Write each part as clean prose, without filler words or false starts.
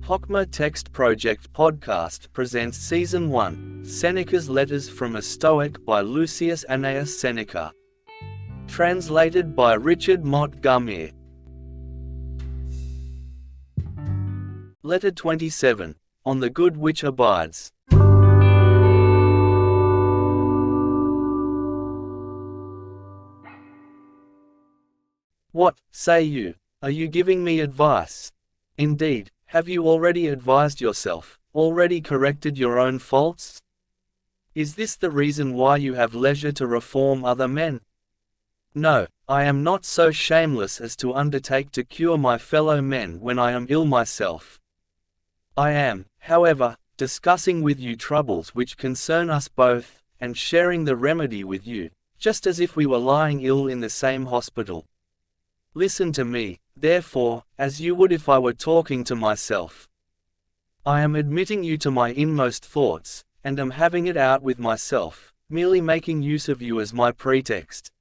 Hochma Text Project Podcast presents Season 1, Seneca's Letters from a Stoic by Lucius Annaeus Seneca. Translated by Richard Montgomery. Letter 27, On the Good Which Abides. What, say you, are you giving me advice? Indeed, have you already advised yourself, already corrected your own faults? Is this the reason why you have leisure to reform other men? No, I am not so shameless as to undertake to cure my fellow men when I am ill myself. I am, however, discussing with you troubles which concern us both, and sharing the remedy with you, just as if we were lying ill in the same hospital. Listen to me, therefore, as you would if I were talking to myself. I am admitting you to my inmost thoughts, and am having it out with myself, merely making use of you as my pretext.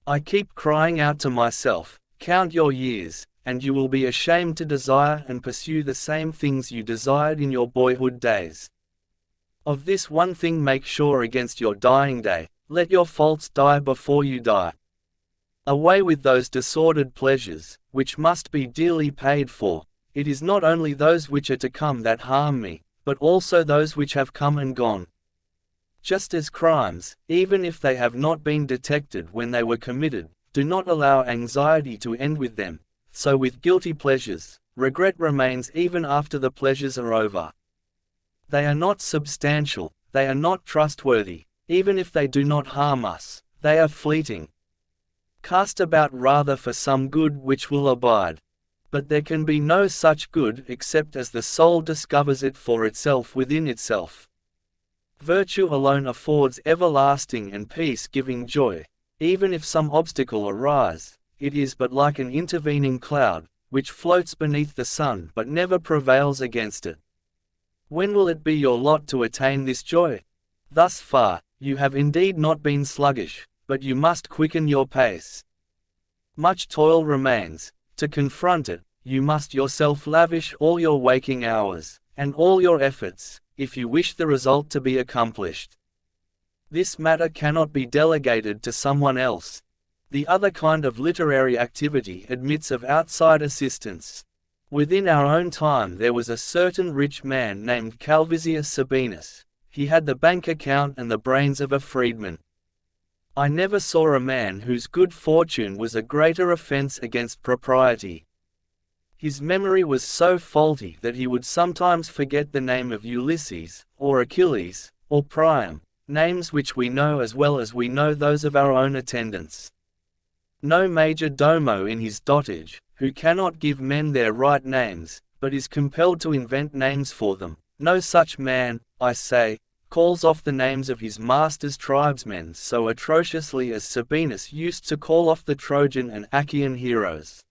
I keep crying out to myself, count your years, and you will be ashamed to desire and pursue the same things you desired in your boyhood days. Of this one thing make sure against your dying day, let your faults die before you die. Away with those disordered pleasures, which must be dearly paid for. It is not only those which are to come that harm me, but also those which have come and gone. Just as crimes, even if they have not been detected when they were committed, do not allow anxiety to end with them, so with guilty pleasures, regret remains even after the pleasures are over. They are not substantial, they are not trustworthy, even if they do not harm us, they are fleeting. Cast about rather for some good which will abide. But there can be no such good except as the soul discovers it for itself within itself. Virtue alone affords everlasting and peace-giving joy. Even if some obstacle arise, it is but like an intervening cloud, which floats beneath the sun but never prevails against it. When will it be your lot to attain this joy? Thus far, you have indeed not been sluggish, but you must quicken your pace. Much toil remains. To confront it, you must yourself lavish all your waking hours, and all your efforts, if you wish the result to be accomplished. This matter cannot be delegated to someone else. The other kind of literary activity admits of outside assistance. Within our own time there was a certain rich man named Calvisius Sabinus. He had the bank account and the brains of a freedman. I never saw a man whose good fortune was a greater offense against propriety. His memory was so faulty that he would sometimes forget the name of Ulysses, or Achilles, or Priam, names which we know as well as we know those of our own attendants. No major domo in his dotage, who cannot give men their right names, but is compelled to invent names for them, no such man, I say, calls off the names of his master's tribesmen so atrociously as Sabinus used to call off the Trojan and Achaean heroes.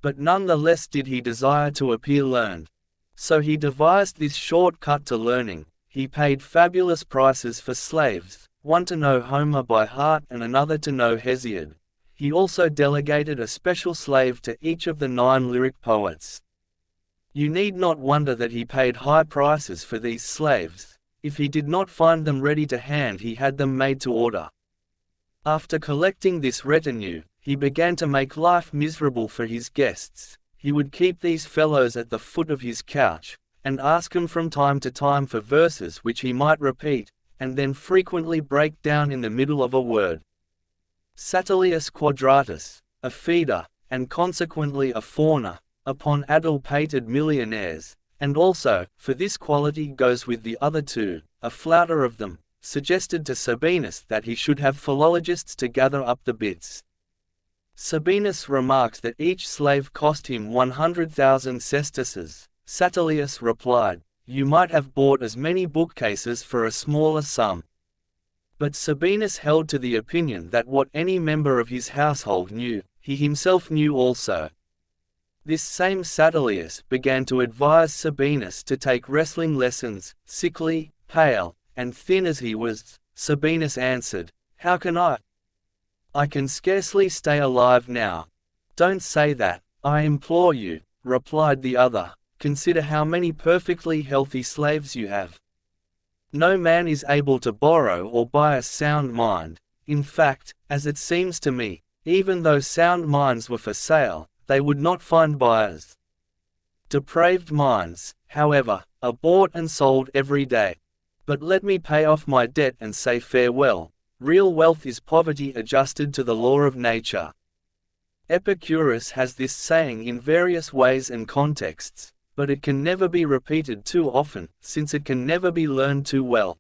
But none the less did he desire to appear learned. So he devised this short cut to learning. He paid fabulous prices for slaves, one to know Homer by heart and another to know Hesiod. He also delegated a special slave to each of the 9 lyric poets. You need not wonder that he paid high prices for these slaves. If he did not find them ready to hand, he had them made to order. After collecting this retinue, he began to make life miserable for his guests. He would keep these fellows at the foot of his couch, and ask them from time to time for verses which he might repeat, and then frequently break down in the middle of a word. Satilius Quadratus, a feeder, and consequently a fawner, upon adulpated millionaires, and also, for this quality goes with the other two, a flouter of them, suggested to Sabinus that he should have philologists to gather up the bits. Sabinus remarks that each slave cost him 100,000 sesterces. Satilius replied, "You might have bought as many bookcases for a smaller sum." But Sabinus held to the opinion that what any member of his household knew, he himself knew also. This same Satilius began to advise Sabinus to take wrestling lessons. Sickly, pale, and thin as he was, Sabinus answered, "How can I? I can scarcely stay alive now." "Don't say that, I implore you," replied the other. consider how many perfectly healthy slaves you have. No man is able to borrow or buy a sound mind. In fact, as it seems to me, even though sound minds were for sale, they would not find buyers. Depraved minds, however, are bought and sold every day. But let me pay off my debt and say farewell. Real wealth is poverty adjusted to the law of nature. Epicurus has this saying in various ways and contexts, but it can never be repeated too often, since it can never be learned too well.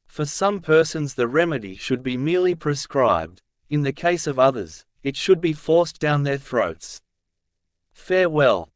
For some persons the remedy should be merely prescribed, in the case of others, it should be forced down their throats. Farewell.